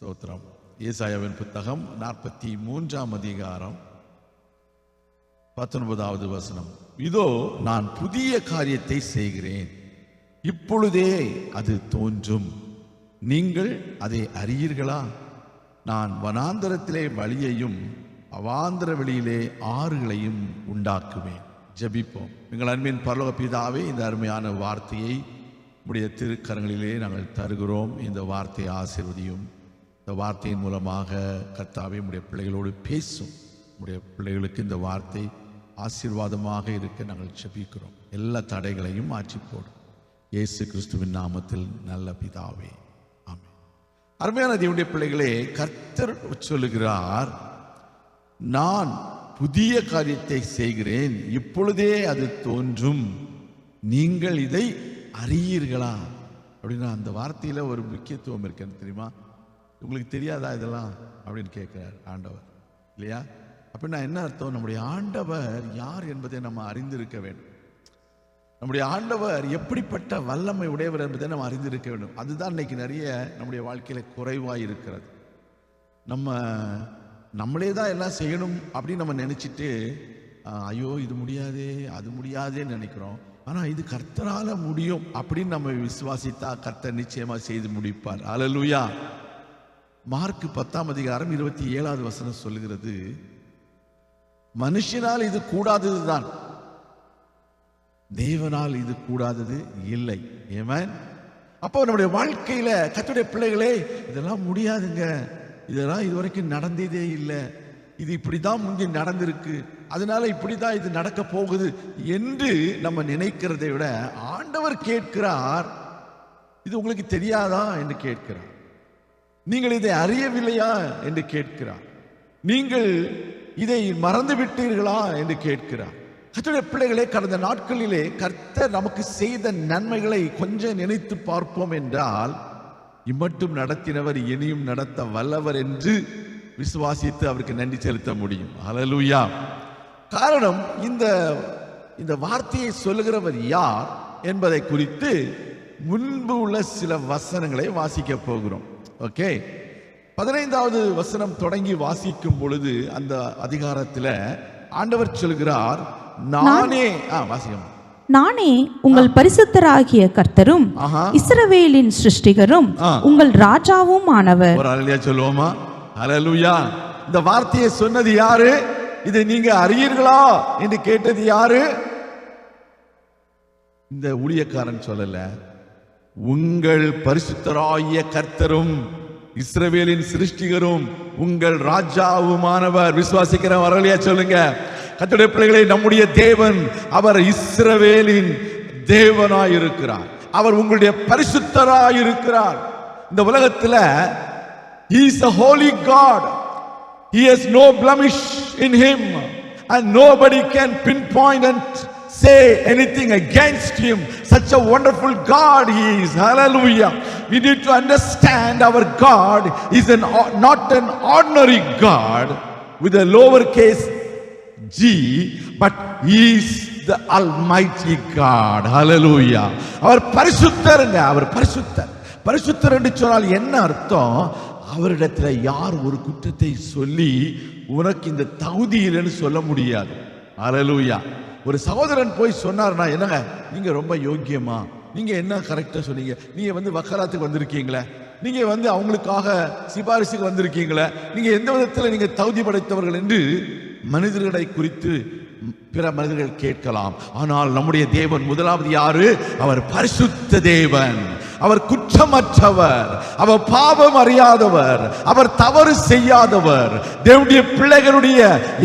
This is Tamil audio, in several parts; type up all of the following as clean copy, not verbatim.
ஸ்தோத்திரம். ஏசாயாவின் புத்தகம் 43ஆம் அதிகாரம் 19வது வசனம். இதோ நான் புதிய காரியத்தை செய்கிறேன், இப்பொழுதே அது தோன்றும், நீங்கள் அதை அறியீர்களா? நான் வனாந்தரத்திலே வழியையும் அவாந்தர வெளியிலே ஆறுகளையும் உண்டாக்குவேன். ஜெபிப்போம். எங்கள் அன்பின் பரலோக பிதாவே, இந்த அருமையான வார்த்தையை உடைய திருக்கரங்களிலே நாங்கள் தருகிறோம். இந்த வார்த்தையை ஆசீர்வதியும். இந்த வார்த்தையின் மூலமாக கர்த்தாவே உடைய பிள்ளைகளோடு பேசும். உடைய பிள்ளைகளுக்கு இந்த வார்த்தை ஆசீர்வாதமாக இருக்க நாங்கள் ஜெபிக்கிறோம். எல்லா தடைகளையும் மாற்றி போடும். இயேசு கிறிஸ்துவின் நாமத்தில் நல்ல பிதாவே, ஆமென். அருமையான தேவனுடைய பிள்ளைகளே, கர்த்தர் சொல்லுகிறார், நான் புதிய காரியத்தை செய்கிறேன், இப்பொழுதே அது தோன்றும், நீங்கள் இதை அறியீர்களா? அப்படின்னா அந்த வார்த்தையில் ஒரு முக்கியத்துவம் இருக்குன்னு தெரியுமா? உங்களுக்கு தெரியாதா இதெல்லாம் அப்படின்னு கேட்கிறார் ஆண்டவர், இல்லையா? அப்படின்னா என்ன அர்த்தம்? நம்முடைய ஆண்டவர் யார் என்பதை நம்ம அறிந்திருக்க வேண்டும். நம்முடைய ஆண்டவர் எப்படிப்பட்ட வல்லமை உடையவர் என்பதை நம்ம அறிந்திருக்க வேண்டும். அதுதான் இன்னைக்கு நிறைய நம்முடைய வாழ்க்கையில குறைவாக இருக்கிறது. நம்மளே தான் எல்லாம் செய்யணும் அப்படின்னு நம்ம நினைச்சிட்டு, ஐயோ இது முடியாதே அது முடியாதேன்னு நினைக்கிறோம். ஆனா இது கர்த்தரால முடியும் அப்படின்னு நம்ம விசுவாசித்தா கர்த்தர் நிச்சயமா செய்து முடிப்பார். அல்லேலூயா. மார்க் 10ஆம் அதிகாரம் 27வது வசனம் சொல்லுகிறது, மனுஷனால் இது கூடாததுதான், தேவனால் இது கூடாதது இல்லை. ஆமென். அப்போ நம்முடைய வாழ்க்கையில கர்த்தருடைய பிள்ளைகளே, இதெல்லாம் முடியாதுங்க, இதெல்லாம் இதுவரைக்கும் நடந்ததே இல்லை, இது இப்படிதான் முந்தி நடந்திருக்கு, அதனால இப்படிதான் இது நடக்க போகுது என்று நம்ம நினைக்கிறதை விட ஆண்டவர் கேட்கிறார், இது உங்களுக்கு தெரியாதா என்று கேட்கிறார். நீங்கள் இதை அறியவில்லையா என்று கேட்கிறார். நீங்கள் இதை மறந்து விட்டீர்களா என்று கேட்கிறார். கர்த்தருடைய பிள்ளைகளே, கடந்த நாட்களிலே கர்த்தர் நமக்கு செய்த நன்மைகளை கொஞ்சம் நினைத்து பார்ப்போம் என்றால், இம்மட்டும் நடத்தினவர் இனியும் நடத்த வல்லவர் என்று விசுவாசித்து அவருக்கு நன்றி செலுத்த முடியும். அல்லேலூயா. காரணம், இந்த வார்த்தையை சொல்லுகிறவர் யார் என்பதை குறித்து முன்பு உள்ள சில வசனங்களை வாசிக்க போகிறோம். ஓகே, 15வது வசனம் தொடங்கி வாசிக்கும் பொழுது அந்த அதிகாரத்தில் ஆண்டவர் சொல்கிறார், நானே நானே உங்கள் பரிசுத்தராகிய கர்த்தரும் இஸ்ரவேலின் சிருஷ்டிகரும் உங்கள் ராஜாவும் ஆனவர். ஒரு அல்லேலூயா சொல்லுவோமா? அல்லேலூயா. இந்த வார்த்தையை சொன்னது யாரு? இதை நீங்க அறியீர்களா என்று கேட்டது யாரு? இந்த ஊழியக்காரன் சொல்லல, உங்கள் பரிசுத்தராகிய கர்த்தரும் இஸ்ரவேலின் சிருஷ்டிகரும் உங்கள் ராஜாவுமானவர். விசுவாசிக்கிற வரலையா சொல்லுங்க. கர்த்தருடைய பிள்ளைகளே, நம்முடைய தேவன் அவர் இஸ்ரவேலின் தேவனாயிருக்கிறார். அவர் உங்களுடைய பரிசுத்தராயிருக்கிறார். இந்த உலகத்தில் He is a holy God. He has no blemish in him, and nobody can pinpoint and say anything against him. Such a wonderful God he is. Hallelujah. We need to understand our God is not an ordinary God with a lowercase g, but he is the Almighty God. Hallelujah. அவர் பரிசுத்தருங்க. அவர் பரிசுத்தர். பரிசுத்தர் என்று சொன்னால் என்ன அர்த்தம்? அவரிடத்தில் யார் ஒரு குற்றத்தை சொல்லி உனக்கு இந்த தகுதி இல்லைன்னு சொல்ல முடியாது. அல்லேலூயா. ஒரு சகோதரன் போய் சொன்னார்னா, என்னங்க நீங்க ரொம்ப யோக்கியமா, நீங்க என்ன கரெக்டா சொன்னீங்க, நீங்க வக்கராத்துக்கு வந்திருக்கீங்களே, நீங்க அவங்களுக்காக சிபாரிசுக்கு வந்திருக்கீங்களே, நீங்க எந்த விதத்தில் நீங்க தகுதி படைத்தவர்கள் என்று மனிதர்களை குறித்து பிற மனிதர்கள் கேட்கலாம். ஆனால் நம்முடைய தேவன் முதலாவது யாரு? அவர் பரிசுத்த தேவன். அவர் குற்றமற்றவர், அவர் பாவம் அறியாதவர், அவர் தவறு செய்யாதவர். தேவனுடைய பிள்ளைகளுடைய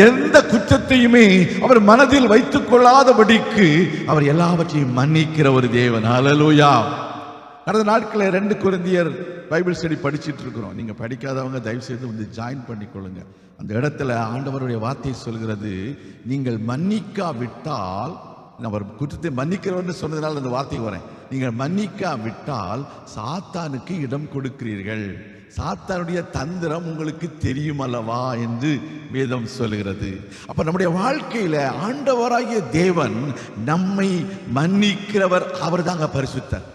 எந்த குற்றத்தையுமே அவர் மனதில் வைத்துக் கொள்ளாதபடிக்கு அவர் எல்லாவற்றையும் மன்னிக்கிற ஒரு தேவன். அல்லேலூயா. கடந்த நாட்களில் 2 கொரிந்தியர் பைபிள் ஸ்டடி படிச்சுட்டு இருக்கிறோம். நீங்க படிக்காதவங்க தயவு செய்து ஜாயின் பண்ணிக்கொள்ளுங்க. அந்த இடத்துல ஆண்டவருடைய வார்த்தை சொல்கிறது, நீங்கள் மன்னிக்காவிட்டால், அவர் குற்றத்தை மன்னிக்கிறவர்னு சொன்னதுனால அந்த வார்த்தைக்கு வரேன், நீங்கள் மன்னிக்காவிட்டால் சாத்தானுக்கு இடம் கொடுக்கிறீர்கள், சாத்தானுடைய தந்திரம் உங்களுக்கு தெரியும் அல்லவா என்று வேதம் சொல்கிறது. அப்ப நம்முடைய வாழ்க்கையில ஆண்டவராகிய தேவன் நம்மை மன்னிக்கிறவர். அவர் தாங்க பரிசுத்தர்.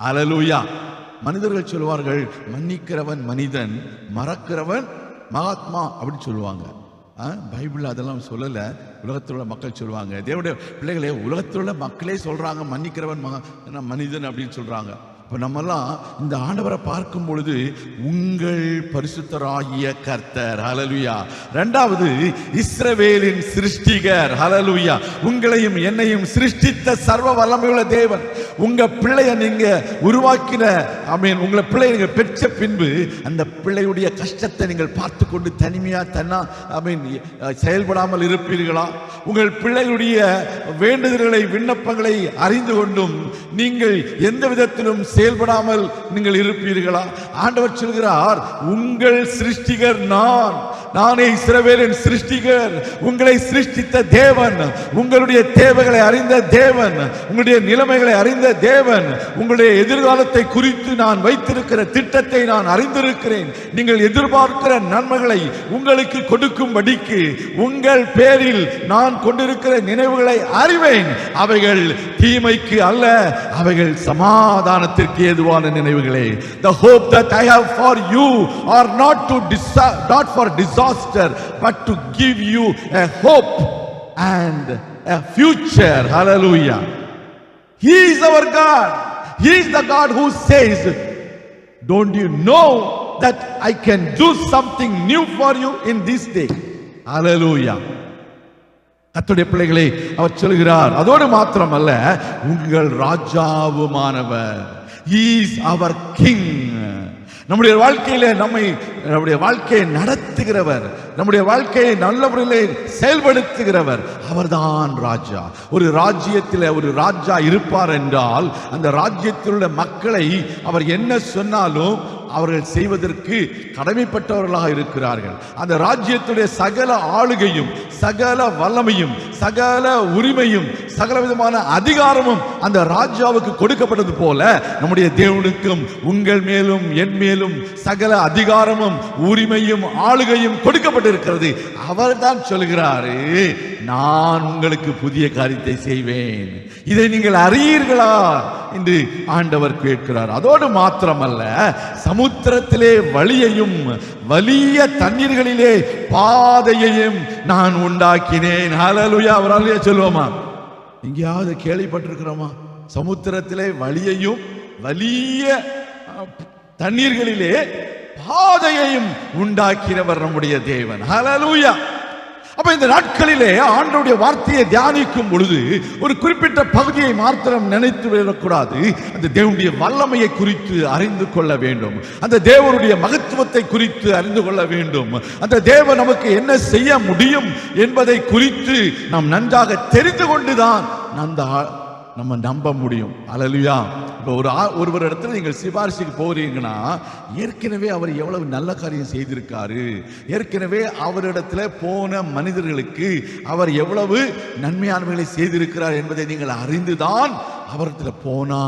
அல்லேலூயா. மனிதர்கள் சொல்வார்கள், மன்னிக்கிறவன் மனிதன், மறக்கிறவன் மகாத்மா அப்படின்னு சொல்லுவாங்க. பைபிள் அதெல்லாம் சொல்லலை. உலகத்தில் உள்ள மக்கள் சொல்லுவாங்க, தேவனுடைய பிள்ளைகளே, உலகத்தில் உள்ள மக்களே சொல்றாங்க மன்னிக்கிறவன் மனிதன் அப்படின்னு சொல்றாங்க. இப்போ நம்மெல்லாம் இந்த ஆண்டவரை பார்க்கும் பொழுது உங்கள் பரிசுத்தராகிய கர்த்தர், ஹல்லேலூயா. இரண்டாவது, இஸ்ரவேலின் சிருஷ்டிகர், ஹல்லேலூயா. உங்களையும் என்னையும் சிருஷ்டித்த சர்வ வல்லமையுள்ள தேவன். உங்க பிள்ளைய நீங்க உருவாக்கின, உங்களை பிள்ளைய நீங்க பெற்ற பின்பு அந்த பிள்ளையுடைய கஷ்டத்தை நீங்கள் பார்த்து கொண்டு தனிமையா செயல்படாமல் இருப்பீர்களா? உங்கள் பிள்ளையுடைய வேண்டுதல்களை நாற்பங்களை அறிந்து கொண்டும் நீங்கள் எந்த விதத்திலும் செயல்படாமல் நீங்கள் இருப்பீர்களா? ஆண்டவர் சொல்கிறார், உங்கள் சிருஷ்டிகர் நானே இஸ்ரவேலின் சிருஷ்டிகர். உங்களை சிருஷ்டித்த தேவன், உங்களுடைய தேவைகளை அறிந்த தேவன், உங்களுடைய நிலைமைகளை அறிந்த தேவன், உங்களுடைய எதிர்காலத்தை குறித்து நான் வைத்திருக்கிற திட்டத்தை நான் அறிந்திருக்கிறேன். நீங்கள் எதிர்பார்க்கிற நன்மைகளை உங்களுக்கு கொடுக்கும்படிக்கு உங்கள் பேரில் நான் கொண்டிருக்கிற நினைவுகளை அறிவேன். அவைகள் தீமைக்கு அல்ல, அவைகள் சமாதானத்திற்கு ஏதுவான நினைவுகளே. The hope that I have for you are not for disaster, but to give you a hope and a future. Hallelujah. He is our God. He is the God who says, don't you know that I can do something new for you in this day? Hallelujah. கர்த்தருடைய பிள்ளைகளே, அவர் சொல்கிறார், அதோடு மாத்திரமல்ல, உங்கள் ராஜாவுமானவர். He is our king. நம்முடைய வாழ்க்கையில நம்முடைய வாழ்க்கையை நடத்துகிறவர், நம்முடைய வாழ்க்கையை நல்ல முறையில் செயல்படுத்துகிறவர் அவர்தான் ராஜா. ஒரு ராஜ்யத்தில் ஒரு ராஜா இருப்பார் என்றால் அந்த ராஜ்யத்தில் உள்ள மக்களை அவர் என்ன சொன்னாலும் அவர்கள் செய்வதற்கு கடமைப்பட்டவர்களாக இருக்கிறார்கள். அந்த ராஜ்யத்துடைய சகல ஆளுகையும், சகல வல்லமையும், சகல உரிமையும், சகல விதமான அதிகாரமும் அந்த ராஜாவுக்கு கொடுக்கப்பட்டது போல நம்முடைய தேவனுக்கும் உங்கள் மேலும் என் மேலும் சகல அதிகாரமும் உரிமையும் ஆளுகையும் கொடுக்கப்பட்டிருக்கிறது. அவர் தான் சொல்கிறாரு, நான் உங்களுக்கு புதிய காரியத்தை செய்வேன், இதை நீங்கள் அறியீர்களா என்று ஆண்டவர் கேட்கிறார். அதோடு மாத்திரமல்ல, சமுத்திரத்திலே வழியையும் வலிய தண்ணீர்களிலே பாதையையும் நான் உண்டாக்கினேன். ஹல்லேலூயா. அவராலே சொல்லுவோமா? எங்கேயாவது கேள்விப்பட்டிருக்கிறோமா? சமுத்திரத்திலே வழியையும் வலிய தண்ணீர்களிலே பாதையையும் உண்டாக்கினவர் நம்முடைய தேவன். ஹல்லேலூயா. அப்ப இந்த நாட்களிலே ஆண்டவருடைய வார்த்தையை தியானிக்கும் பொழுது ஒரு குறிப்பிட்ட பகுதியை மாத்திரம் நினைத்து விடக்கூடாது. அந்த தேவனுடைய வல்லமையை குறித்து அறிந்து கொள்ள வேண்டும். அந்த தேவனுடைய மகத்துவத்தை குறித்து அறிந்து கொள்ள வேண்டும். அந்த தேவன் நமக்கு என்ன செய்ய முடியும் என்பதை குறித்து நாம் நன்றாக தெரிந்து கொண்டுதான் நம்ம நம்ப முடியும். அல்லேலூயா. இப்போ ஒருவர் இடத்துல நீங்கள் சிபாரிசுக்கு போறீங்கன்னா ஏற்கனவே அவர் எவ்வளவு நல்ல காரியம் செய்திருக்காரு, ஏற்கனவே அவரிடத்துல போன மனிதர்களுக்கு அவர் எவ்வளவு நன்மையானவைகளை செய்திருக்கிறார் என்பதை நீங்கள் அறிந்துதான் அவரிடத்துல போனா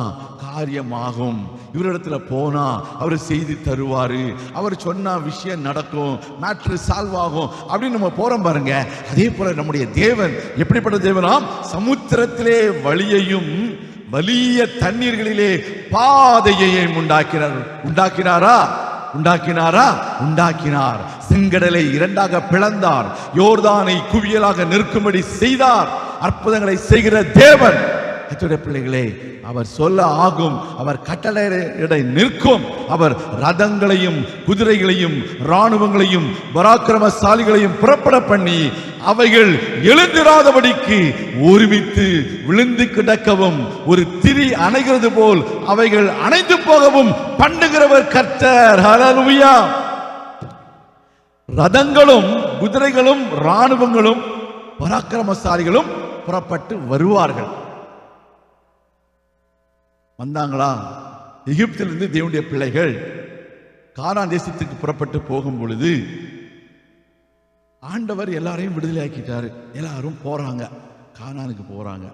காரியமாகும். இவரிடத்துல போனா அவர் செய்து தருவாரு, அவர் சொன்ன விஷயம் நடக்கும், மேட்ரு சால்வ் ஆகும் அப்படின்னு நம்ம போறோம் பாருங்க. அதே போல நம்முடைய தேவன் எப்படிப்பட்ட தேவனாம்? சமுத்திரத்திலே வழியையும் வலிய தண்ணீர்களிலே பாதையையும் உண்டாக்கினார். செங்கடலை இரண்டாக பிளந்தார், யோர்தானை குவியலாக நிற்கும்படி செய்தார். அற்புதங்களை செய்கிற தேவன். பிள்ளைகளே, அவர் சொல்ல ஆகும், அவர் கட்டளை நிற்கும். அவர் ரதங்களையும் குதிரைகளையும் இராணுவங்களையும் பராக்கிரமசாலிகளையும் புறப்பட பண்ணி அவைகள் எழுந்திராதபடிக்கு ஒருமித்து விழுந்து கிடக்கவும் ஒரு திரி அணைகிறது போல் அவைகள் அணைந்து போகவும் பண்ணுகிறவர் கர்த்தர். ஹல்லேலூயா. ரதங்களும் குதிரைகளும் இராணுவங்களும் பராக்கிரமசாலிகளும் புறப்பட்டு வருவார்கள். வந்தாங்களா? எகிப்திலிருந்து தேவனுடைய பிள்ளைகள் கானான் தேசத்துக்கு புறப்பட்டு போகும் பொழுது ஆண்டவர் எல்லாரையும் விடுதலை ஆக்கிட்டாரு. எல்லாரும் போறாங்க, கானானுக்கு போறாங்க.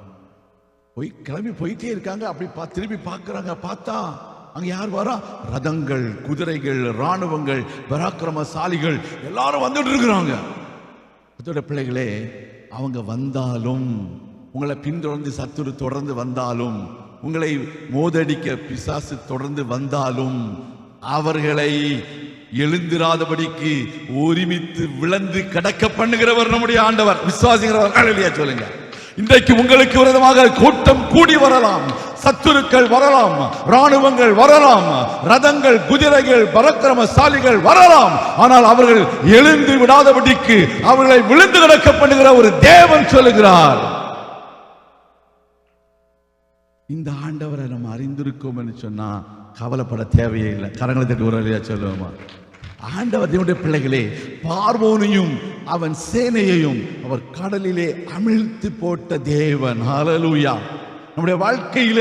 கிளம்பி போயிட்டே இருக்காங்க. அப்படி திரும்பி பார்க்கறாங்க. பார்த்தா அங்க யார் வரா? ரதங்கள், குதிரைகள், இராணுவங்கள், பராக்கிரமசாலிகள் எல்லாரும் வந்துட்டு இருக்கிறாங்க. அதோட பிள்ளைகளே, அவங்க வந்தாலும், உங்களை பின்தொடர்ந்து சத்துரு தொடர்ந்து வந்தாலும் உங்களை மோதடிக்க பிசாசு தொடர்ந்து வந்தாலும் அவர்களை எழுந்திராதபடிக்கு ஒருமித்து விழுந்து கடக்க பண்ணுகிறவர் நம்முடைய ஆண்டவர். விசுவாசிக்கிறவர் ஹல்லேலூயா சொல்லுங்க. இன்றைக்கு உங்களுக்கு விரோதமாக கூட்டம் கூடி வரலாம், சத்துருக்கள் வரலாம், ராணுவங்கள் வரலாம், ரதங்கள், குதிரைகள், பராக்கிரமசாலிகள் வரலாம். ஆனால் அவர்கள் எழுந்து விடாதபடிக்கு அவர்களை விழுந்து கிடக்க பண்ணுகிற ஒரு தேவன் சொல்லுகிறார். இந்த ஆண்டவரை நம்ம அறிந்திருக்கோம் என்று சொன்னா கவலைப்பட தேவையே இல்லை. கரங்களை தட்டி ஒரு அலையா சொல்லுவோமா? ஆண்டவர் தேவனுடைய பிள்ளைகளே, பார்வோனையும் அவன் சேனையையும் அவர் கடலிலே அமிழ்த்து போட்ட தேவன். ஹல்லேலூயா. நம்முடைய வாழ்க்கையில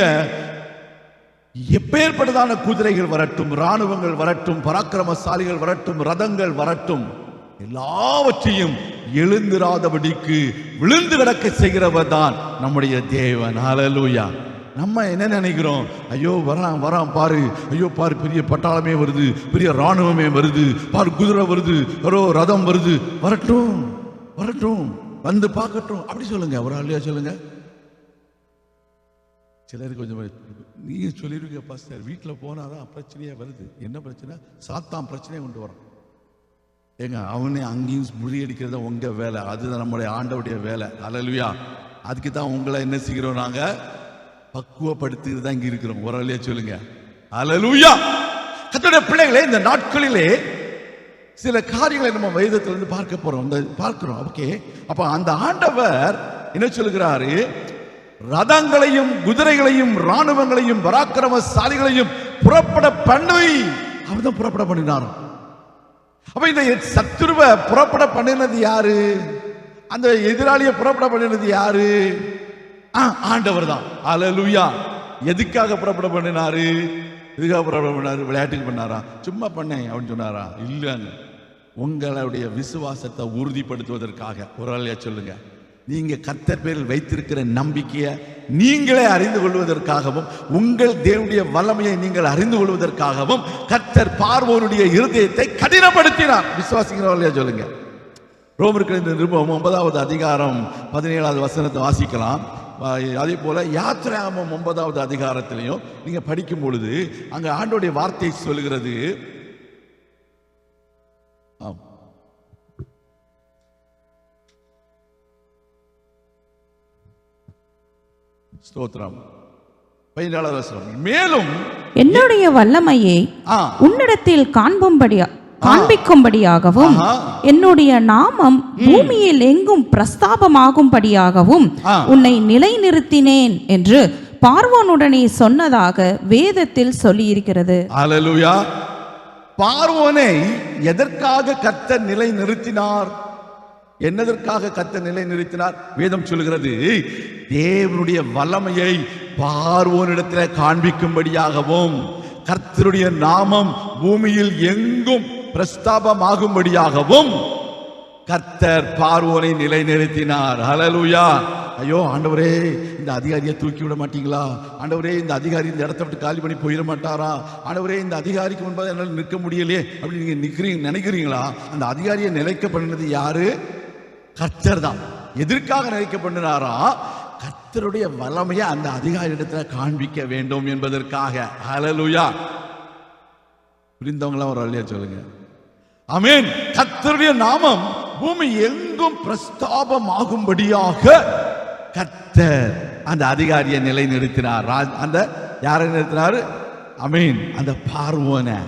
எப்பேற்பட்டதான குதிரைகள் வரட்டும், ராணுவங்கள் வரட்டும், பராக்கிரமசாலிகள் வரட்டும், ரதங்கள் வரட்டும், எல்லாவற்றையும் எழுந்திராதபடிக்கு விழுந்து கிடக்க செய்கிறவர் தான் நம்முடைய தேவன். ஹல்லேலூயா. நம்ம என்ன நினைக்கிறோம்? ஐயோ வரான் வரான் பாரு, ஐயோ பாரு பெரிய பட்டாளமே வருது, பெரிய ராணுவமே வருது, பாரு குதிரை வருது, ரதம் வருது, வரட்டும் வரட்டும் வந்து பார்க்கட்டும் அப்படி சொல்லுங்க. ஒரு ஆளியா சொல்லுங்க. சிலருக்கு கொஞ்சம் நீங்க சொல்லிருக்கீங்க பாஸ்டர், வீட்டில் போனாதான் பிரச்சனையே வருது. என்ன பிரச்சனை? சாத்தான் பிரச்சனையை கொண்டு வரான். ஏங்க அவனே அங்கேயும் முறியடிக்கிறத உங்க வேலை, அதுதான் நம்முடைய ஆண்டவுடைய வேலை. ஹல்லேலூயா. அதுக்கு தான் உங்களை என்ன செய்கிறோம்? நாங்க பக்குவப்படுத்திட்டு தான் இங்க இருக்கிறோம். ஒரு ஆளியா சொல்லுங்க. ஹல்லேலூயா. கர்த்தருடைய பிள்ளைகளே, இந்த நாட்களிலே சில காரியங்களை நம்ம வேதத்திலிருந்து பார்க்க போறோம், பார்க்கிறோம். ஓகே, அப்ப அந்த ஆண்டவர் என்ன சொல்லுகிறாரு? ரதங்களையும் குதிரைகளையும் ராணுவங்களையும் பராக்கிரமசாலிகளையும் புறப்பட பண்ணி அவர் தான் புறப்பட பண்ணினார். அப்ப இந்த சத்துருவை புறப்பட பண்ணினது யாரு? அந்த எதிராளியை புறப்பட பண்ணினது யாரு? ஆண்டவர் தான். ஹல்லேலூயா. எதுக்காக புறப்பட பண்ணினாரு? எதுக்காக புறப்பட பண்ணாரு? விளையாட்டுக்கு பண்ணாரா? சும்மா பண்ணேன் அப்படின்னு சொன்னாரா? இல்லைங்க, உங்களுடைய விசுவாசத்தை உறுதிப்படுத்துவதற்காக. ஒரு ஆளியா சொல்லுங்க. நீங்க கர்த்தர் பேரில் வைத்திருக்கிற நம்பிக்கையை நீங்களே அறிந்து கொள்வதற்காகவும், உங்கள் தேவனுடைய வல்லமையை நீங்கள் அறிந்து கொள்வதற்காகவும் கர்த்தர் பார்வோனுடைய இருதயத்தை கடினப்படுத்தினார். விசுவாசிக்கிறவர்களையா சொல்லுங்க. ரோமர்கள் நிருபம் 9வது அதிகாரம் 17வது வசனத்தை வாசிக்கலாம். அதே போல யாத்திராகமம் 9வது அதிகாரத்திலையும் நீங்க படிக்கும் பொழுது அங்க ஆண்டவருடைய வார்த்தை சொல்லுகிறது. ஸ்தோத்திரம். 17வது வசனம், மேலும் என்னுடைய வல்லமையை உன்னிடத்தில் காண்பிக்கும்படியாகவும் என்னுடைய நாமம் பூமியில் எங்கும் பிரஸ்தாபமாகும்படியாகவும் உன்னை நிலைநிறுத்தினேன் என்று பார்வோனுடனே சொன்னதாக வேதத்தில் சொல்லியிருக்கிறது. ஹல்லேலூயா. பார்வோனை எதற்காக கர்த்தர் நிலை நிறுத்தினார்? என்னதற்காக கர்த்தர் நிலை நிறுத்தினார்? வேதம் சொல்லுகிறது, தேவனுடைய வல்லமையை பார்வோனிடத்தில் காண்பிக்கும்படியாகவும் கர்த்தருடைய நாமம் பூமியில் எங்கும் பிரஸ்தாபமாகும்படியாகவும் கர்த்தர் பார்வோனை நிலைநிறுத்தினார். ஹல்லேலூயா. ஐயோ ஆண்டவரே, இந்த அதிகாரியை தூக்கி விட மாட்டீங்களா? ஆண்டவரே, இந்த அதிகாரி இந்த இடத்த விட்டு காலி பண்ணி போயிட மாட்டாரா? ஆண்டவரே, இந்த அதிகாரிக்கு முன்பாக என்னால் நிற்க முடியலையே அப்படி நீங்க நினைக்கிறீங்களா? அந்த அதிகாரியை நிலைக்க பண்ணினது யாரு? கர்த்தர் தான். எதற்காக நிலைக்க பண்ணினாரா? கர்த்தருடைய வல்லமையை அந்த அதிகாரி இடத்துல காண்பிக்க வேண்டும் என்பதற்காக. ஹல்லேலூயா. புரிந்தவங்களா ஒரு அல்லையா சொல்லுங்க. ஆமென். கர்த்தருடைய நாமம் பூமி எங்கும் பிரஸ்தாபமாகும்படியாக கர்த்தர் அந்த அதிகாரியை நிலை நிறுத்தினார். அந்த யாரை நிறுத்தினார்? ஆமென். அந்த பார்வோனை.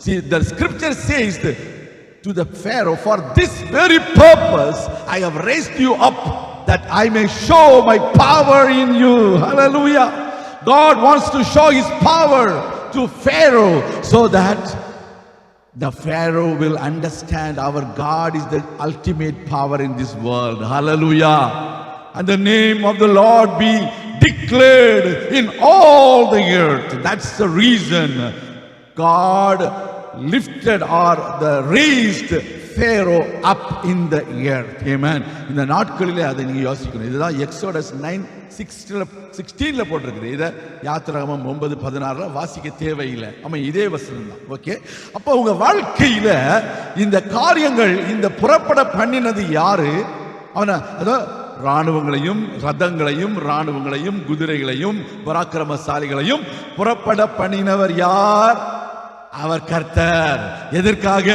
See, the scripture says to the Pharaoh, for this very purpose I have raised you up, that I may show my power in you. Hallelujah. God wants to show his power to Pharaoh so that the Pharaoh will understand our God is the ultimate power in this world. Hallelujah. And the name of the Lord be declared in all the earth. That's the reason God lifted or the raised Pharaoh up in the earth. Amen. இந்த நாட்களிலே அதை நீங்க யோசிக்கணும். இதுதான் எக்ஸோடஸ் 9:16 போட்டிருக்குது. இதை யாத்திராகமம் 9:16 வாசிக்க தேவையில்லை. ஆமா, இதே வசனம் தான். ஓகே, அப்ப உங்க வாழ்க்கையில இந்த காரியங்கள், இந்த புறப்பட பண்ணினது யாரு? அவன ராணுவங்களையும் ரதங்களையும் ராணுவங்களையும் குதிரைகளையும் பராக்கிரமசாலிகளையும் புறப்பட பண்ணினவர் யார்? அவர் கர்த்தர். எதற்காக?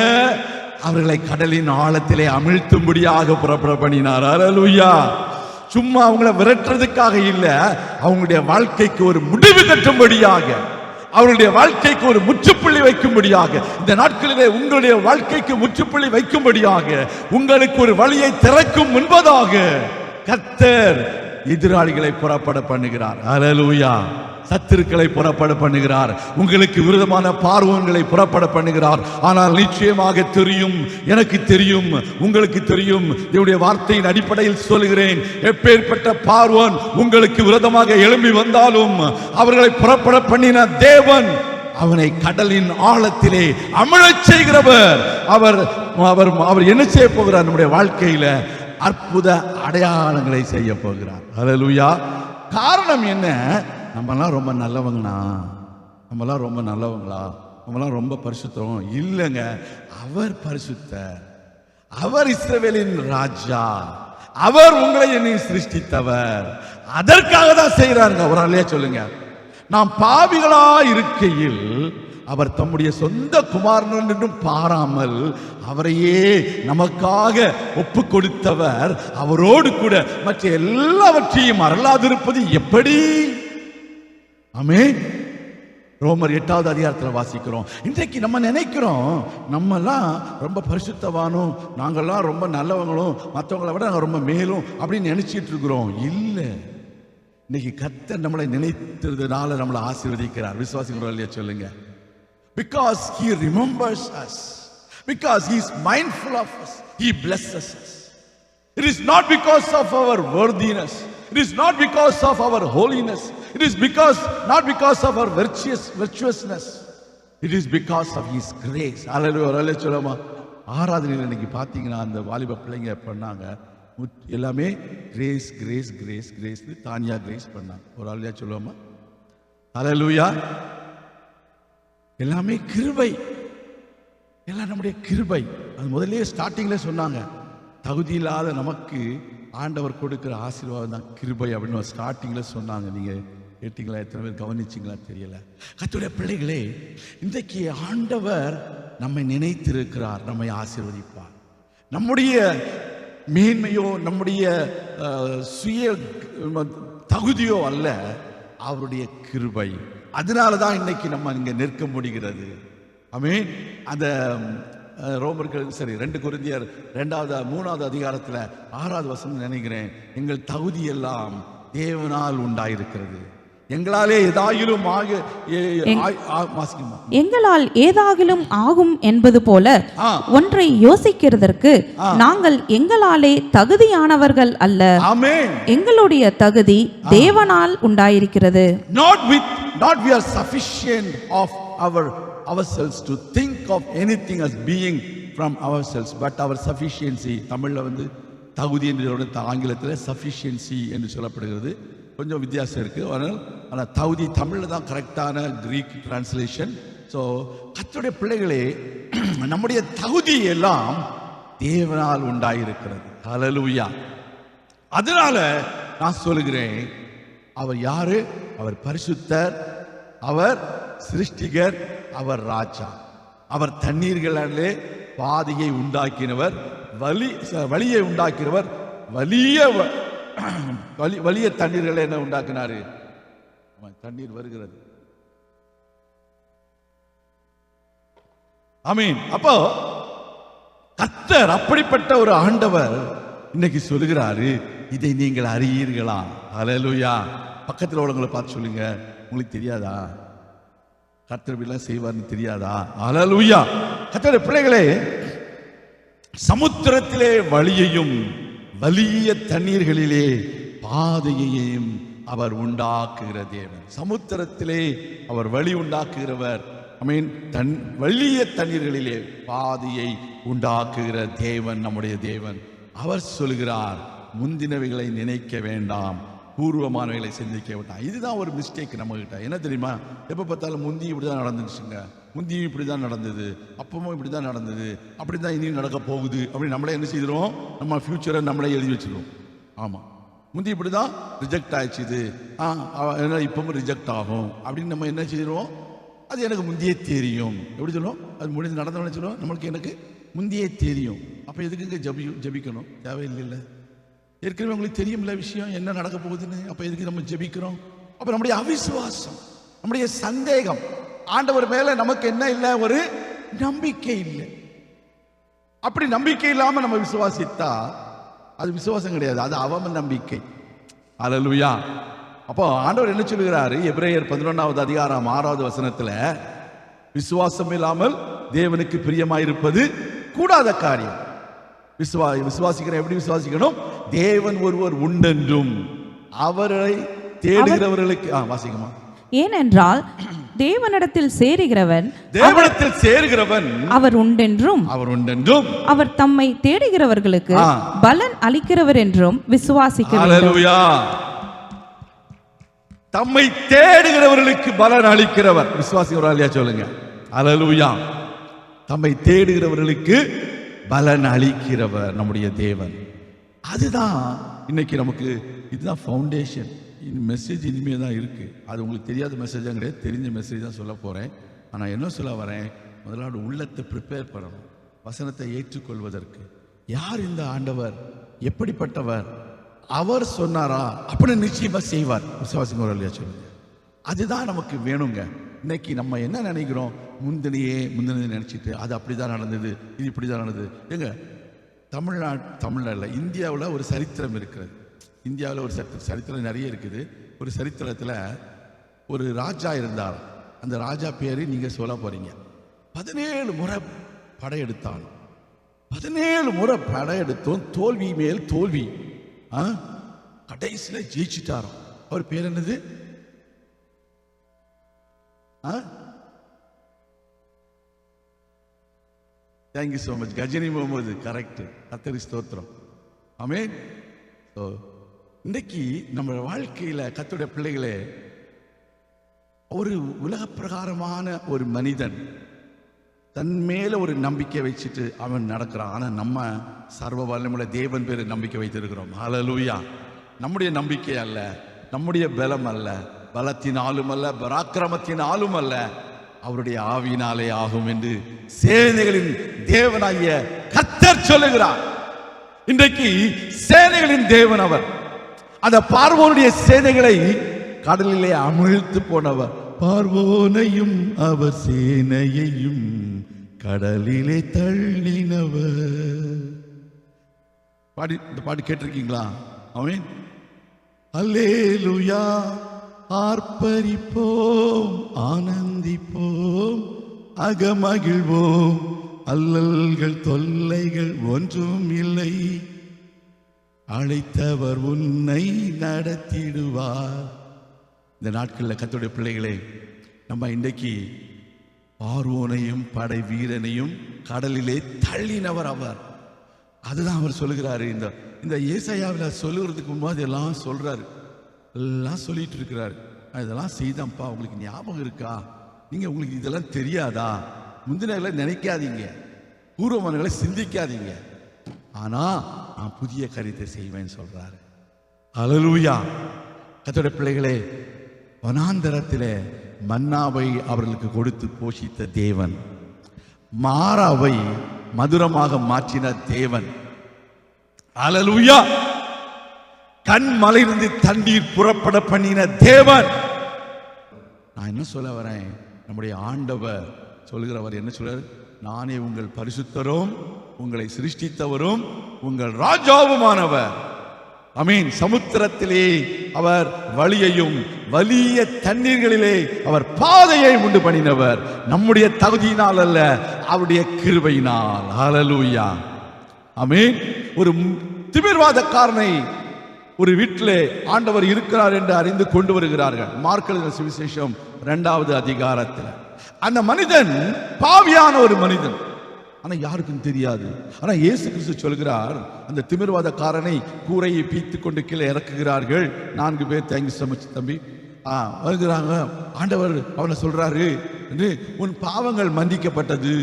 அவர்களை கடலின் ஆழத்திலே அமிழ்த்தும்படியாக புறப்பட பண்ணினார். அல்லேலூயா. சும்மா அவங்கள விரட்டுறதுக்காக இல்ல, அவங்களுடைய வாழ்க்கைக்கு ஒரு முடிவு கட்டும்படியாக, அவருடைய வாழ்க்கைக்கு ஒரு முற்றுப்புள்ளி வைக்கும்படியாக, இந்த நாட்களிலே உங்களுடைய வாழ்க்கைக்கு முற்றுப்புள்ளி வைக்கும்படியாக, உங்களுக்கு ஒரு வழியை திறக்கும் முன்பதாக கர்த்தர் எதிராளிகளை புறப்பட பண்ணுகிறார். அல்லேலூயா. சத்துருக்களை புறப்பட பண்ணுகிறார். உங்களுக்கு விரோதமான பார்வோன்களை புறப்பட பண்ணுகிறார். ஆனால் நிச்சயமாக தெரியும், எனக்கு தெரியும், உங்களுக்கு தெரியும், என்னுடைய வார்த்தையின் அடிப்படையில் சொல்கிறேன், எப்பேற்பட்ட பார்வோன் உங்களுக்கு விரோதமாக எழும்பி வந்தாலும் அவர்களை புறப்பட பண்ணின தேவன் அவனை கடலின் ஆழத்திலே அமிழச் செய்கிறவர். அவர் அவர் அவர் என்ன செய்ய போகிறார்? நம்முடைய வாழ்க்கையில அற்புத அடையாளங்களை செய்ய போகிறார். அல்லேலூயா. காரணம் என்ன? நம்மலாம் ரொம்ப நல்லவங்கண்ணா, நம்மலாம் ரொம்ப நல்லவங்களா, நம்மலாம் ரொம்ப பரிசுத்தம் இல்லைங்க. அவர் பரிசுத்தர், அவர் இஸ்ரவேலின் ராஜா, அவர் உங்களை என்னை சிருஷ்டித்தவர். அதற்காக தான் செய்யறாருங்க. ஒரு ஆளையா சொல்லுங்க. நாம் பாவிகளா இருக்கையில் அவர் தம்முடைய சொந்த குமாரன் என்றும் பாராமல் அவரையே நமக்காக ஒப்பு கொடுத்தவர். அவரோடு கூட மற்ற எல்லாவற்றையும் அருளாதிருப்பது எப்படி? ஆமென். ரோமர் 8வது அதிகாரத்தில் வாசிக்கிறோம். இன்றைக்கு நம்ம நினைக்கிறோம் நம்மெல்லாம் ரொம்ப பரிசுத்தவானும், நாங்கள்லாம் ரொம்ப நல்லவங்களும், மற்றவங்களை விட நாங்கள் ரொம்ப மேலும் அப்படின்னு நினைச்சிட்டு இருக்கிறோம். இல்லை, இன்னைக்கு கர்த்தர் நம்மளை நினைத்ததுனால நம்மளை ஆசீர்வதிக்கிறார். விசுவாசிக்கிறோம் இல்லையா சொல்லுங்க? Because he remembers us, because he is mindful of us, he blesses us. It is not because of our worthiness, it is not because of our holiness, it is not because of our virtuousness, it is because of his grace. Hallelujah. சொல்லமா? ஆராதனையில் இன்னைக்கு பார்த்தீங்கன்னா அந்த வாலிப பிள்ளைங்க பண்ணாங்க எல்லாமே grace grace grace grace. Tania grace பண்ணாங்க. ஒரு ஆளியா சொல்லுவோமா? ஹல்லேலூயா. எல்லாமே கிருபை, எல்லாம் நம்முடைய கிருபை. அது முதல்ல ஸ்டார்டிங்ல சொன்னாங்க, தகுதி இல்லாத நமக்கு ஆண்டவர் கொடுக்கிற ஆசீர்வாதம் தான் கிருபை அப்படின்னு ஸ்டார்டிங்ல சொன்னாங்க. நீங்க கேட்டீங்களா? எத்தனை பேர் கவனிச்சிங்களா தெரியல. கர்த்தருடைய பிள்ளைகளே, இன்றைக்கு ஆண்டவர் நம்மை நினைத்திருக்கிறார், நம்மை ஆசீர்வதிப்பார். நம்முடைய மேன்மையோ நம்முடைய சுய தகுதியோ அல்ல, அவருடைய கிருபை. அதனால தான் இன்னைக்கு நம்ம இங்க நிற்க முடிகிறது. ஆமென். அந்த ரோமர்கள் 2 கொரிந்தியர் 3வது அதிகாரத்தில் 6வது வசனம் நினைக்கிறேன், எங்கள் தகுதி எல்லாம் தேவனால் உண்டாயிருக்கிறது, எங்களாலே ஏதாகிலும் எங்களால் ஏதாகிலும் ஆகும் என்பது போல ஒன்றை யோசிக்கிறதற்கு நாங்கள் எங்களாலே தகுதியானவர்கள் அல்ல. ஆமென். எங்களுடைய தகுதி தேவனால் உண்டாயிருக்கிறது. Not we are sufficient of ourselves to think of anything as being from ourselves, but our sufficiency. தமிழ்ல தகுதி என்று ஆங்கிலத்தில் sufficiency என்று சொல்லப்படுகிறது. கொஞ்சம் வித்தியாசம் இருக்கு. ஆனால் தகுதி தமிழ்ல தான் கரெக்டான கிரீக் டிரான்ஸ்லேஷன். ஸோ கர்த்தருடைய பிள்ளைகளே, நம்முடைய தகுதி எல்லாம் தேவனால் உண்டாயிருக்கிறது. ஹல்லேலூயா. அதனால நான் சொல்லுகிறேன், அவர் யாரு? அவர் பரிசுத்தர், அவர் சிருஷ்டிகர், அவர் ராஜா, அவர் தண்ணீர்களே பாதையை உண்டாக்கினவர், வழியை உண்டாக்கினவர். வலிய தண்ணீர்களை என்ன உண்டாக்கினாரு? தண்ணீர் வருகிறது. ஆமீன். அப்போ கர்த்தர் அப்படிப்பட்ட ஒரு ஆண்டவர் இன்னைக்கு சொல்லுகிறாரு, இதை நீங்கள் அறியீர்களா? ஹல்லேலூயா. பக்கத்தில் உள்ளவங்களை பார்த்து சொல்லுங்க, உங்களுக்கு தெரியாதா கர்த்தர் இப்படிலாம் செய்வார்னு தெரியாதா? ஹல்லேலூயா. கர்த்தருடைய பிள்ளைகளே, சமுத்திரத்திலே வழியையும் வலிய தண்ணீர்களிலே பாதையையும் அவர் உண்டாக்குகிற தேவன். சமுத்திரத்திலே அவர் வழி உண்டாக்குகிறவர். வலிய தண்ணீர்களிலே பாதையை உண்டாக்குகிற தேவன் நம்முடைய தேவன். அவர் சொல்கிறார், முந்தினவைகளை நினைக்க வேண்டாம், பூர்வமானவைகளை சிந்திக்க வேண்டாம். இதுதான் ஒரு மிஸ்டேக் நம்ம கிட்ட. என்ன தெரியுமா? எப்போ பார்த்தாலும் முந்தி இப்படிதான் நடந்துச்சுங்க, முந்தியும் இப்படிதான் நடந்தது, அப்பவும் இப்படிதான் நடந்தது, அப்படிதான் இனியும் நடக்க போகுது அப்படின்னு நம்மளே என்ன செய்கிறோம்? நம்ம ஃபியூச்சரை நம்மளே எழுதி வச்சிருவோம். ஆமாம், முந்தி இப்படிதான் ரிஜெக்ட் ஆயிடுச்சு, இது இப்பவும் ரிஜெக்ட் ஆகும் அப்படின்னு நம்ம என்ன செய்வோம், அது எனக்கு முந்தையே தெரியும். எப்படி சொல்லுவோம், அது முடிஞ்சு நடந்தவன சொல்லுவோம், நம்மளுக்கு எனக்கு முந்தையே தெரியும். அப்போ எதுக்குங்க ஜபிக்கணும்? தேவையில்லை. ஏற்கனவே உங்களுக்கு தெரியும்ல விஷயம் என்ன நடக்க போகுதுன்னு. அப்போ எதுக்கு நம்ம ஜபிக்கிறோம்? அப்போ நம்முடைய அவிசுவாசம், நம்முடைய சந்தேகம், ஆண்டவர் மேல நமக்கு என்ன இல்லை, ஒரு நம்பிக்கை இல்லை. அப்படி நம்பிக்கை இல்லாம நம்ம விசுவாசித்தா அது விசுவாசம் கிடையாது, அது அவம நம்பிக்கை. அல்லேலூயா. அப்போ ஆண்டவர் என்ன சொல்கிறாரு, எபிரேயர் 11வது அதிகாரம் 6வது வசனத்துல, விசுவாசம் இல்லாமல் தேவனுக்கு பிரியமாயிருப்பது கூடாத காரியம். விசுவாசிக்கிற எப்படி விசுவாசிக்கணும்? தேவன் ஒருவர் உண்டென்றும் அவரை தேடுகிறவர்களுக்கு வாசிக்கமா. ஏனென்றால் தேவனிடத்தில் சேருகிறவன் அவர் உண்டென்றும் அவர் தம்மை தேடுகிறவர்களுக்கு பலன் அளிக்கிறவர் என்றும் விசுவாசிக்கிறார். தம்மை தேடுகிறவர்களுக்கு பலன் அளிக்கிறவர். விசுவாசிக்கிறவர்களா சொல்லுங்க. அல்லேலூயா. தம்மை தேடுகிறவர்களுக்கு பலன் அளிக்கிறவர் நம்முடைய தேவன். அதுதான் இன்னைக்கு நமக்கு, இதுதான் ஃபவுண்டேஷன். மெசேஜ் இனிமே தான் இருக்கு. அது உங்களுக்கு தெரியாத மெசேஜ் தான் கிடையாது, தெரிஞ்ச மெசேஜ் தான் சொல்ல போறேன். ஆனால் என்ன சொல்ல வரேன், முதலாவது உள்ளத்தை ப்ரிப்பேர் பண்ணணும் வசனத்தை ஏற்றுக்கொள்வதற்கு. யார் இந்த ஆண்டவர், எப்படிப்பட்டவர், அவர் சொன்னாரா அப்படின்னு நிச்சயமா செய்வார். விசுவாசிங்க இல்லையா சொல்லுங்க. அதுதான் நமக்கு வேணுங்க. இன்னைக்கு நம்ம என்ன நினைக்கிறோம், முந்தினையே நினைச்சிட்டு அது அப்படிதான் நடந்தது, இது இப்படிதான் நடந்தது. எங்க தமிழ்நாட்டில் இந்தியாவில் ஒரு சரித்திரம் இருக்கிறது. இந்தியாவில் ஒரு சரித்திரம் நிறைய இருக்குது. ஒரு சரித்திரத்தில் ஒரு ராஜா இருந்தார். அந்த ராஜா பேரு நீங்க சொல்ல போறீங்க. 17 முறை படையெடுத்தான். 17 முறை படையெடுத்தும் தோல்வி மேல் தோல்வி. கடைசியில் ஜெயிச்சுட்டாராம். அவர் பேர் என்னது? Thank you so. Ghazni Muhammad. Correct. கர்த்தருக்கு ஸ்தோத்திரம். ஆமென். இன்னைக்கு நம்ம வாழ்க்கையில கர்த்தருடைய பிள்ளைகளே, ஒரு உலக பிரகாரமான ஒரு மனிதன் தன் மேல ஒரு நம்பிக்கை வச்சுட்டு அவன் நடக்கிறான். ஆனா நம்ம சர்வ வல்லமையுள்ள தேவன் பேரு நம்பிக்கை வைத்திருக்கிறோம். ஹல்லேலூயா. நம்முடைய நம்பிக்கை அல்ல, நம்முடைய பலம் அல்ல, பலத்தினாலும் அல்ல, பராக்கிரமத்தினாலும் அல்ல, அவருடைய ஆவியினாலே ஆகும் என்று சேனைகளின் தேவனாகிய கர்த்தர் சொல்லுகிறார். இன்றைக்கு சேனைகளின் தேவன் அவர். அந்த பார்வோனுடைய சேனைகளை கடலிலே அமிழ்த்து போனவர். பார்வோனையும் அவர் சேனையையும் கடலிலே தள்ளினவர். இந்த பாட்டு கேட்டிருக்கீங்களா? ஆமென். அல்லேலூயா. ஆர்ப்பரிப்போம், ஆனந்திப்போம், அகமகிழ்வோம், அல்லல்கள் தொல்லைகள் ஒன்றும் இல்லை, அழைத்தவர் உன்னை நடத்திடுவார். இந்த நாட்களில் கர்த்தருடைய பிள்ளைகளே, நம்ம இன்றைக்கு பார்வோனையும் படை வீரனையும் கடலிலே தள்ளினவர் அவர். அதுதான் அவர் சொல்லுகிறாரு. இந்த ஏசாயாவில் சொல்லுறதுக்கு முன்னாடி எல்லாம் சொல்றாரு, எல்லாம் சொல்லிட்டு இருக்கிறாரு. இதெல்லாம் செய்தப்பா, உங்களுக்கு ஞாபகம் இருக்கா? உங்களுக்கு இதெல்லாம் தெரியாதா? முந்தினங்களை நினைக்காதீங்க, பூர்வமானங்களை சிந்திக்காதீங்க, ஆனா நான் புதிய காரியத்தை செய்வேன்னு சொல்றாரு. அல்லேலூயா. கர்த்தருடைய பிள்ளைகளே, வனாந்தரத்திலே மன்னாவை அவர்களுக்கு கொடுத்து போஷித்த தேவன், மாறாவை மதுரமாக மாற்றின தேவன். அல்லேலூயா. கண்மலையிலிருந்து தண்ணீர் புறப்பட பண்ணின தேவன். நான் என்ன சொல்ல வரேன், நம்முடைய ஆண்டவர் சொல்கிறவர் என்ன சொல்றாரு? நானே உங்கள் பரிசுத்தரும், உங்களை சிருஷ்டித்தவரும், உங்கள் ராஜாவுமானவர். ஆமென். சமுத்திரத்திலே அவர் வழியையும் வலிய தண்ணீர்களிலே அவர் பாதையை உண்டு பண்ணினவர். நம்முடைய தகுதியினால் அல்ல, அவருடைய கிருபையினால். ஹல்லேலூயா. ஆமென். ஒரு திமிர்வாதக்காரனை ஒரு வீட்டிலே ஆண்டவர் இருக்கிறார் என்று அறிந்து கொண்டு வருகிறார்கள். மார்க் எழுதின சுவிசேஷம் 2வது அதிகாரத்தில். அந்த மனிதன் பாவியான ஒரு மனிதன், ஆனா யாருக்கும் தெரியாது. ஆனா இயேசு கிறிஸ்து சொல்கிறார், அந்த திமிர்வாதக்காரனை கூரையை பீத்து கொண்டு கீழே இறக்குகிறார்கள். 4 பேர் தேங்கி சமைச்சு தம்பி வருகிறாங்க. ஆண்டவர் அவனை சொல்றாரு, உன் பாவங்கள் மன்னிக்கப்பட்டது.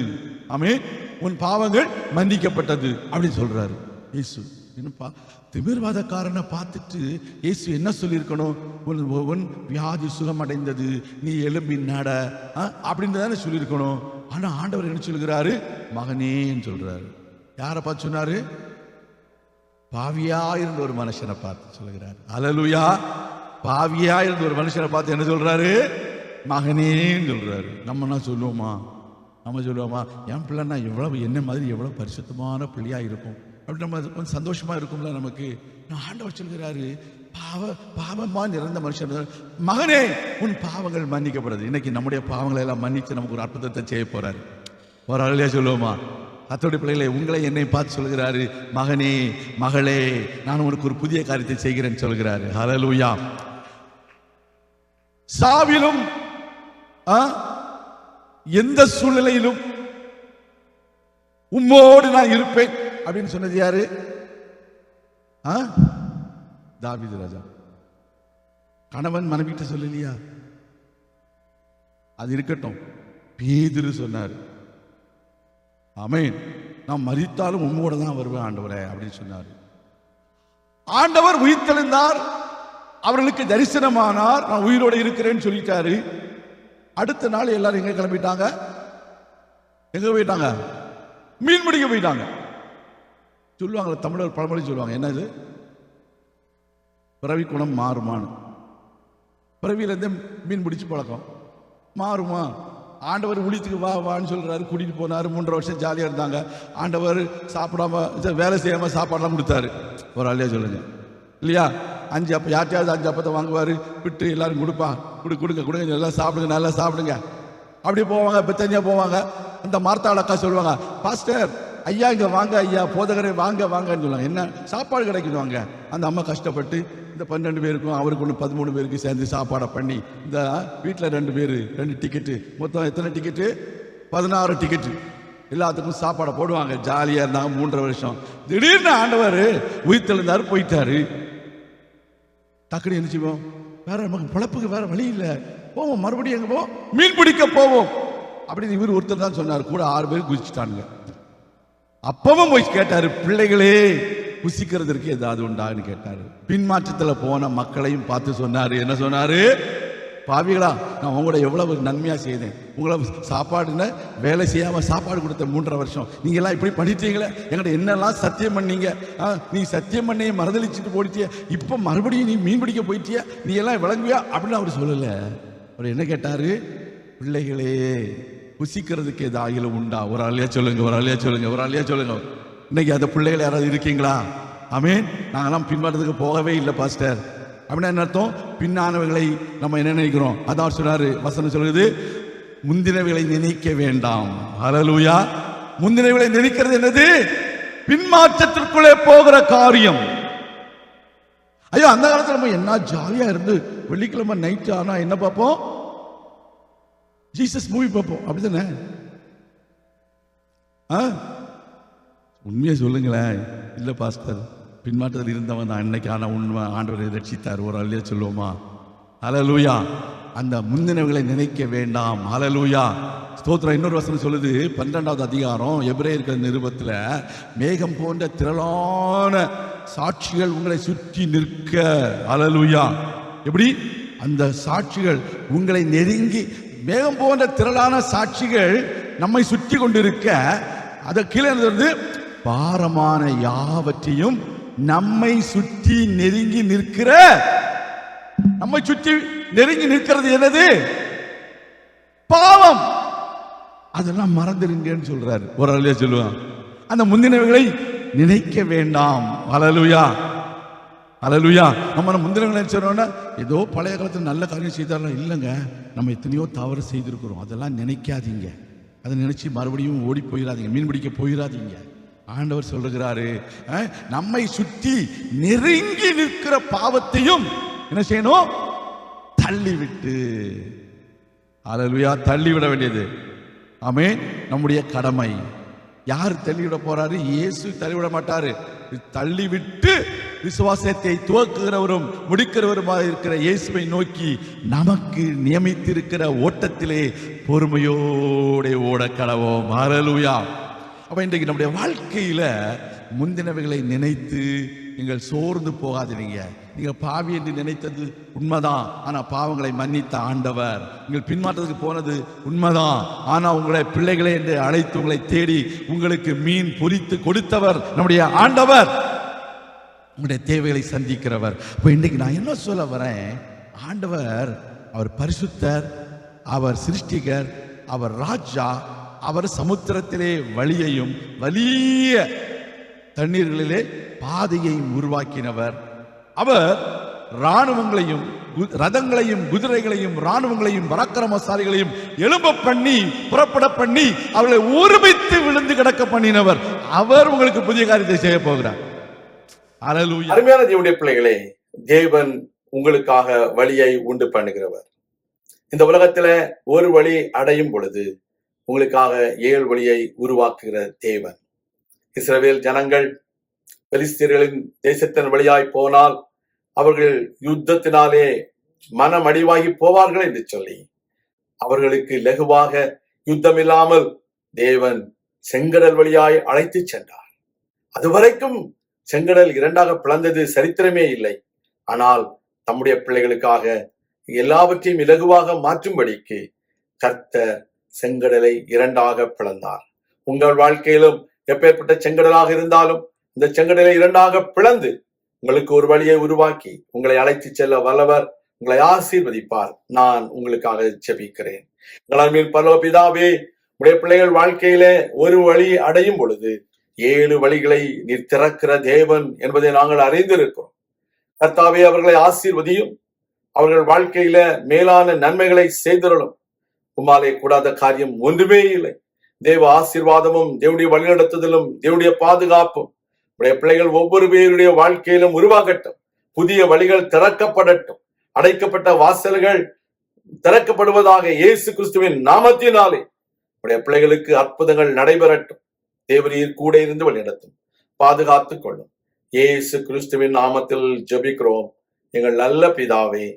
ஆமென். உன் பாவங்கள் மன்னிக்கப்பட்டது அப்படின்னு சொல்றாரு இயேசு. என்னப்பா திமிர்வாதக்காரனை பார்த்துட்டு இயேசு என்ன சொல்லியிருக்கணும்? உன் வியாதி சுகமடைந்தது, நீ எழும்பி நட அப்படின்னு தானே சொல்லியிருக்கணும். ஆனா ஆண்டவர் என்ன சொல்கிறாரு? மகனேன்னு சொல்றாரு. யாரை பார்த்து சொன்னாரு? பாவியா இருந்த ஒரு மனுஷனை பார்த்து சொல்கிறார். அல்லேலூயா. பாவியா இருந்த ஒரு மனுஷனை பார்த்து என்ன சொல்றாரு? மகனேன்னு சொல்றாரு. நம்ம என்ன சொல்லுவோமா? நம்ம சொல்லுவோமா, என் பிள்ளைன்னா எவ்வளவு என்ன மாதிரி எவ்வளவு பரிசுத்தமான பிள்ளையா இருக்கும் அப்படி நம்ம கொஞ்சம் சந்தோஷமா இருக்கும்ல நமக்கு. ஆண்டவர் சொல்கிறாரு, பாவமா நிறந்த மனுஷன் மகனே உன் பாவங்கள் மன்னிக்கப்படுது. இன்னைக்கு நம்முடைய பாவங்களை எல்லாம் மன்னிச்சு நமக்கு ஒரு அற்புதத்தை செய்ய போறாரு. ஒரு அழலையா சொல்லுவோமா? கர்த்தருடைய பிள்ளைகளை உங்களை என்னை பார்த்து சொல்கிறாரு, மகனே மகளே நான் உனக்கு ஒரு புதிய காரியத்தை செய்கிறேன்னு சொல்கிறாரு. ஹல்லேலூயா. சாவிலும் எந்த சூழ்நிலையிலும் உம்மோடு நான் இருப்பேன் அப்படின்னு சொன்னது யாரு? தாவீது ராஜா. கணவன் மனைவிட்ட சொல்லலையா? அது இருக்கட்டும், பேதுரு சொன்னார், ஆமென், நான் மரித்தாலும் உம்மோட தான் வருவேன் ஆண்டவரே அப்படின்னு சொன்னார். ஆண்டவர் உயிர்த்தெழுந்தார், அவர்களுக்கு தரிசனமானார், நான் உயிரோடு இருக்கிறேன்னு சொல்லிட்டாரு. அடுத்த நாள் எல்லாரும் எங்க கிளம்பிட்டாங்க? எங்க போயிட்டாங்க? மீன் பிடிக்க போயிட்டாங்க. சொல்லுவாங்க தமிழர் பழமொழி சொல்லுவாங்க, என்னது? பிறவி குணம் மாறுமான்னு. பிறவியிலேருந்து மீன் பிடிச்சு பழக்கம் மாறுமா? ஆண்டவர் ஊழியத்துக்கு வா வான்னு சொல்றாரு, கூட்டிட்டு போனாரு. 3.5 வருஷம் ஜாலியா இருந்தாங்க. ஆண்டவர் சாப்பிடாம வேலை செய்யாம சாப்பாடுலாம் கொடுத்தாரு. ஒரு ஆளியா சொல்லுங்க இல்லையா? 5 அப்ப யார்ட்டையாவது 5 அப்பத்தை வாங்குவாரு, விட்டு எல்லாரும் கொடுங்க எல்லாம் சாப்பிடுங்க, நல்லா சாப்பிடுங்க. அப்படி போவாங்க, பெத்தனியா போவாங்க. அந்த மார்த்தாள் அக்கா சொல்லுவாங்க, பாஸ்டர் ஐயா இங்க வாங்க, ஐயா போதகரே வாங்க வாங்கன்னு சொல்லுவாங்க. என்ன சாப்பாடு கிடைக்குவாங்க. அந்த அம்மா கஷ்டப்பட்டு இந்த 12 பேருக்கும் அவருக்கு ஒன்று 13 பேருக்கு சேர்ந்து சாப்பாடை பண்ணி, இந்த வீட்டில் 2 பேர் 2 டிக்கெட்டு, மொத்தம் எத்தனை டிக்கெட்டு? 16 டிக்கெட்டு. எல்லாத்துக்கும் சாப்பாடை போடுவாங்க. ஜாலியாக இருந்தாங்க 3.5 வருஷம். திடீர்னு ஆண்டவர் உயிர்த்தெழுந்தாரு, போயிட்டாரு. டக்குனு என்ன செய்வோம்? வேற நமக்கு பொழப்புக்கு வேற வழி இல்லை, போவோம் மறுபடியும் எங்க போவோம்? மீன் பிடிக்க போவோம் அப்படின்னு இவர் ஒருத்தர் தான் சொன்னார். கூட 6 பேர் குதிச்சுட்டானுங்க. அப்பவும் போய் கேட்டாரு, பிள்ளைகளே புசிக்கிறதுக்கு ஏதாவது உண்டான்னு கேட்டாரு. பின்மாற்றத்தில் போன மக்களையும் பார்த்து சொன்னாரு, என்ன சொன்னாரு? பாவிகளா, நான் உங்களோட எவ்வளவு நன்மையா செய்தேன். உங்களை சாப்பாடுன்னு வேலை செய்யாம சாப்பாடு கொடுத்த 3.5 வருஷம் நீங்க எல்லாம் இப்படி பண்ணிட்டீங்களே, எங்கிட்ட என்னெல்லாம் சத்தியம் பண்ணீங்க, நீ சத்தியம் பண்ணி மறுதளிச்சுட்டு போயிட்டிய, இப்ப மறுபடியும் நீ மீன் பிடிக்க போயிட்டிய, நீ எல்லாம் விளங்குவியா அப்படின்னு அவர் சொல்லல. அவர் என்ன கேட்டாரு? பிள்ளைகளே புசிக்கிறதுக்கு ஏதாவது உண்டா? ஒரு ஆளியா சொல்லுங்க, ஒரு ஆளியா சொல்லுங்க, ஒரு ஆளியா சொல்லுங்க. இன்னைக்கு அந்த பிள்ளைகள் யாராவது இருக்கீங்களா? ஆமென். நாங்கெல்லாம் பின்வாரத்துக்கு போகவே இல்லை பாஸ்டர் அப்படின்னா என்ன அர்த்தம்? பின்னானவர்களை நம்ம என்ன நினைக்கிறோம்? அதான் சொன்னாரு, வசனம் சொல்லுது, முந்தினவைகளை நினைக்க வேண்டாம். ஹல்லேலூயா. முந்தினவைகளை நினைக்கிறது என்னது? பின்மாற்றத்திற்குள்ளே போகிற காரியம். ஐயோ, அந்த காலத்துல நம்ம என்ன ஜாலியா இருந்து வெள்ளிக்கிழமை நைட் ஆனா என்ன பார்ப்போம்? ஜீசஸ் மூவி பார்ப்போம், அப்படித்தானே? உண்மையை சொல்லுங்களேன். இல்ல பாஸ்டர், பின்மாற்றத்தில் இருந்தவன் தான் இன்னைக்கான உண்மை ஆண்டவரை ரட்சித்தார். ஒரு ஆளியா சொல்லுவோமா? ஹல்லேலூயா. அந்த முந்தினவர்களை நினைக்க வேண்டாம். ஹல்லேலூயா. ஸ்தோத்திரம். இன்னொரு வசனம் சொல்லுது, 12வது அதிகாரம் எபிரேயர்கள் நிருபத்தில், மேகம் போன்ற திரளான சாட்சிகள் உங்களை சுற்றி நிற்க. ஹல்லேலூயா. எப்படி? அந்த சாட்சிகள் உங்களை நெருங்கி, மேகம் போன்ற திரளான சாட்சிகள் நம்மை சுற்றி கொண்டிருக்க, அதை கீழே இருந்து பாரமான யாவற்றையும் நம்மை சுற்றி நெருங்கி நிற்கிற. நம்மை சுற்றி நெருங்கி நிற்கிறது என்னது? பாவம். அதெல்லாம் மறந்துடுங்கன்னு சொல்றாரு. ஒரு ஆளியா சொல்லுவான், அந்த முந்தினவைகளை நினைக்க வேண்டாம். ஹல்லேலூயா. ஹல்லேலூயா. நம்ம முந்தினவைகளை சொன்னோம்னா ஏதோ பழைய காலத்தில் நல்ல காரியம் செய்தாலும் இல்லைங்க, நம்ம எத்தனையோ தவறு செய்திருக்கிறோம். அதெல்லாம் நினைக்காதீங்க. அதை நினைச்சு மறுபடியும் ஓடி போயிடாதீங்க, மீன் பிடிக்க போயிடாதீங்க. ஆண்டவர் சொல்லுகிறாரு, நம்மை சுற்றி நெருங்கி நிற்கிற பாவத்தையும் என்ன செய்யணும்? தள்ளிவிட்டு. ஹல்லேலூயா. தள்ளிவிட வேண்டியது ஆமென் நம்முடைய கடமை. யார் தள்ளிவிட போறாரு? இயேசு தள்ளிவிட மாட்டாரு. தள்ளிவிட்டு விசுவாசத்தை துவக்குகிறவரும் முடிக்கிறவருமாக இருக்கிற இயேசுவை நோக்கி நமக்கு நியமித்திருக்கிற ஓட்டத்திலே பொறுமையோட ஓட கடவோம். ஹல்லேலூயா. அப்ப இன்றைக்கு நம்முடைய வாழ்க்கையில முந்தினவைகளை நினைத்து நீங்கள் சோர்ந்து போகாதீங்க. நீங்க பாவி என்று நினைத்தது உண்மைதான், ஆனா பாவங்களை மன்னித்த ஆண்டவர். நீங்கள் பின்மாற்றத்துக்கு போனது உண்மைதான், ஆனா உங்களை பிள்ளைகளை என்று அழைத்து உங்களை தேடி உங்களுக்கு மீன் பொரித்து கொடுத்தவர் நம்முடைய ஆண்டவர், உங்களுடைய தேவைகளை சந்திக்கிறவர். இப்போ இன்னைக்கு நான் என்ன சொல்ல வரேன், ஆண்டவர் அவர் பரிசுத்தர், அவர் சிருஷ்டிகர், அவர் ராஜா, அவர் சமுத்திரத்திலே வழியையும் வலிய தண்ணீர்களிலே பாதையையும் உருவாக்கினவர். அவர் இராணுவங்களையும் ரதங்களையும் குதிரைகளையும் இராணுவங்களையும் பராக்கிரமசாலிகளையும் எழும்ப பண்ணி புறப்பட பண்ணி அவர்களை ஒருமித்து விழுந்து கிடக்க பண்ணினவர். அவர் உங்களுக்கு புதிய காரியத்தை செய்ய போகிறார். அல்லேலூயா. அருமையான தேவனுடைய பிள்ளைகளே, தேவன் உங்களுக்காக வழியை உண்டு பண்ணுகிறவர். இந்த உலகத்துல ஒரு வழி அடையும் பொழுது உங்களுக்காக 7 வழியை உருவாக்குகிற தேவன். இஸ்ரவேல் ஜனங்கள் பெலிஸ்தீயர்களின் தேசத்தின் வழியாய் போனால் அவர்கள் யுத்தத்தினாலே மனமடிவாகி போவார்கள் என்று சொல்லி அவர்களுக்கு லகுவாக யுத்தம் இல்லாமல் தேவன் செங்கடல் வழியாய் அழைத்து சென்றார். அதுவரைக்கும் செங்கடல் 2ஆக பிளந்தது சரித்திரமே இல்லை. ஆனால் தம்முடைய பிள்ளைகளுக்காக எல்லாவற்றையும் இலகுவாக மாற்றும்படிக்கு கர்த்தர் செங்கடலை 2ஆக பிளந்தார். உங்கள் வாழ்க்கையிலும் எப்பேற்பட்ட செங்கடலாக இருந்தாலும் இந்த செங்கடலை 2ஆக பிளந்து உங்களுக்கு ஒரு வழியை உருவாக்கி உங்களை அழைத்து செல்ல வல்லவர். உங்களை ஆசீர்வதிப்பார். நான் உங்களுக்காக ஜெபிக்கிறேன். எங்கள் பரலோக பிதாவே, உடைய பிள்ளைகள் வாழ்க்கையில ஒரு வழி அடையும் பொழுது 7 வழிகளை நீர் திறக்கிற தேவன் என்பதை நாங்கள் அறிந்திருக்கிறோம். கர்த்தாவே, அவர்களை ஆசீர்வதியும். அவர்கள் வாழ்க்கையில மேலான நன்மைகளை செய்தருளும். உம்மாலே கூடாத காரியம் ஒன்றுமே இல்லை. தேவ ஆசீர்வாதமும் தேவனுடைய வழிநடத்துதலும் தேவனுடைய பாதுகாப்பும் உடைய பிள்ளைகள் ஒவ்வொரு பேருடைய வாழ்க்கையிலும் உருவாகட்டும். புதிய வழிகள் திறக்கப்படட்டும். அடைக்கப்பட்ட வாசல்கள் திறக்கப்படுவதாக இயேசு கிறிஸ்துவின் நாமத்தினாலே உடைய பிள்ளைகளுக்கு அற்புதங்கள் நடைபெறட்டும். தேவரீர் கூட இருந்து வழிநடத்தும், பாதுகாத்துக் கொள்ளும். இயேசு கிறிஸ்துவின் நாமத்தில் ஜெபிக்கிறோம் எங்கள் நல்ல பிதாவே,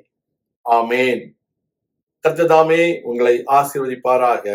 ஆமேன். கர்த்தர் தாமே உங்களை ஆசீர்வதிப்பாராக.